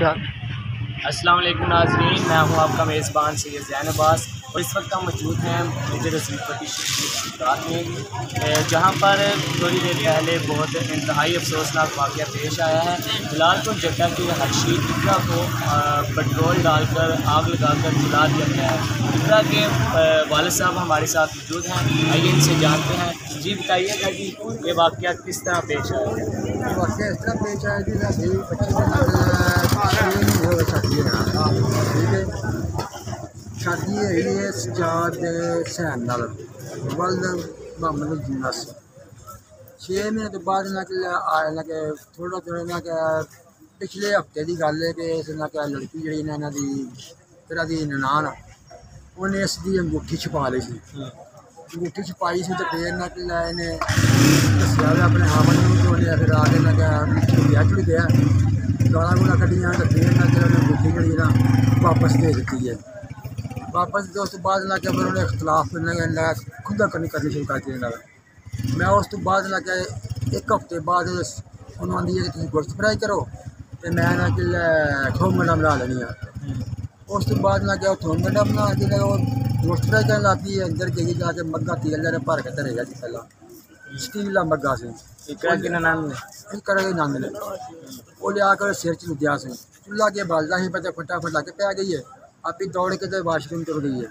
क्या? अस्सलाम वालेकुम नाज़रीन, मैं हूं आपका मेज़बान सैयद ज़ैन अब्बास और इस वक्त हम मौजूद हैं मेजर रसूलपति रात में, जहां पर थोड़ी देर पहले बहुत इंतहाई अफसोसनाक वाक़या पेश आया है। जलालपुर जड्डा के हर्षीद इकरा को पेट्रोल डालकर आग लगाकर जला दिया गया है। इकरा के वालिद साहब हमारे साथ मौजूद हैं, आइए इनसे जानते हैं। जी बताइएगा जी, ये वाक़या किस तरह पेश आया है? वाक़या इस तरह पेश आया कि साਡੀ 25 हो शादी है, ठीक है। शादी है ये सजाद हुसैन नाल वल्द मोहम्मद जुन्नस 6 महीने तो बाद ना कि आया ना कि थोड़ा ना कि पिछले हफ्ते की गल है कि इस ना कि लड़की जी ने इन्हों की दी ननान उन्हें इसकी अंगूठी छुपा ली थी। अंगूठी छुपाई सी तो फिर ना कि इन्हें दसिया अपने हामन तो उन्हें फिर आके ना क्या ब्याह चढ़ गया गाला गुला कटिया तो फिर ना कि अंगूठी जी ना वापस दे दी है। वापस तो उस बाद ना क्या फिर उन्हें इख्तलाफ खुदा करनी शुरू कर दी। मैं उस तो बाद ना क्या एक हफ्ते बाद उन्होंने आँधी है कि तुम गोश्त फ्राई करो तो मैं ना कि थोम गंडा बना लेनी है। उस तो बाद ना क्या थोम गंडा बना के गोश्त फ्राई करने लाती है। अंदर गई जाके मग्गा तेल ने भर के धरेगा जी पहला स्टील का मग्गा से नंद ने वो लिया कर सिर च लुद्या से चूल्हा के बालदा ही बच्चा फटाफट ला के पै गई है। आप ही दौड़ के तो वाशरूम तुर गई है।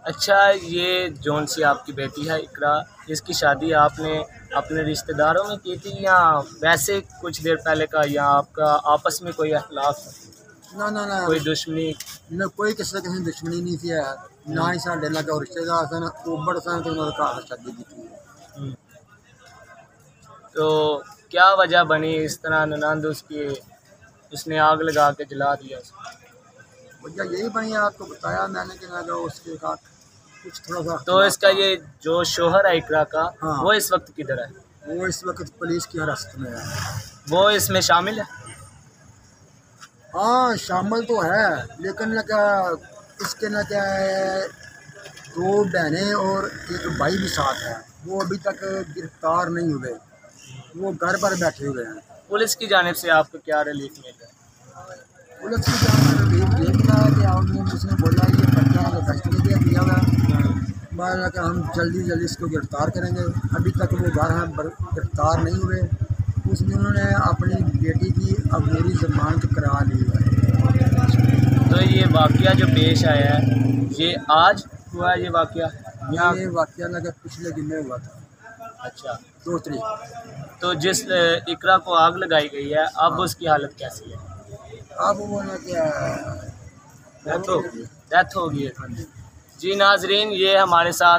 अच्छा, ये जौन सी आपकी बेटी है इकरा, इसकी शादी आपने अपने रिश्तेदारों में की थी या वैसे कुछ देर पहले का, या आपका आपस में कोई अख्लाफ, ना ना ना कोई दुश्मनी? ना कोई किसी किसी दुश्मनी नहीं थी है, ना ही साढ़े ना कोई रिश्तेदार सन उबड़ सन तो उन्होंने घर शादी की थी। तो क्या वजह बनी इस तरह ननंद उसकी उसने आग लगा के जला दिया? वजह यही बनी है, आपको बताया मैंने कि ना जो उसके साथ कुछ थोड़ा सा। तो इसका ये जो शोहर है इकरा का, हाँ, वो इस वक्त किधर है? वो इस वक्त पुलिस की हिरासत में है। वो इसमें शामिल है? हाँ शामिल तो है, लेकिन ना क्या इसके ना क्या है 2 बहनें और एक भाई भी साथ है। वो अभी तक गिरफ्तार नहीं हुए, वो घर पर बैठे हुए हैं। पुलिस की जानिब से आपको क्या रिलीफ मिल रहा है? पुलिस की जान ये मिला है कि आपने उसने बोला ये बच्चा कस्टडी दिया हुआ है, बोला कि हम जल्दी इसको गिरफ़्तार करेंगे। अभी तक वो घर हैं गिरफ़्तार नहीं हुए। उसमें उन्होंने अपनी बेटी की अबूरी ज़मानत करा ली है। तो ये वाक़या जो पेश आया है ये आज हुआ है? ये वाक़या ये वाक़या ना पिछले दिन में हुआ था। अच्छा, 2 तारीख। तो जिस इकरा को आग लगाई गई है अब उसकी हालत कैसी है? अब वो ना क्या डेथ हो गई है। जी नाजरीन, ये हमारे साथ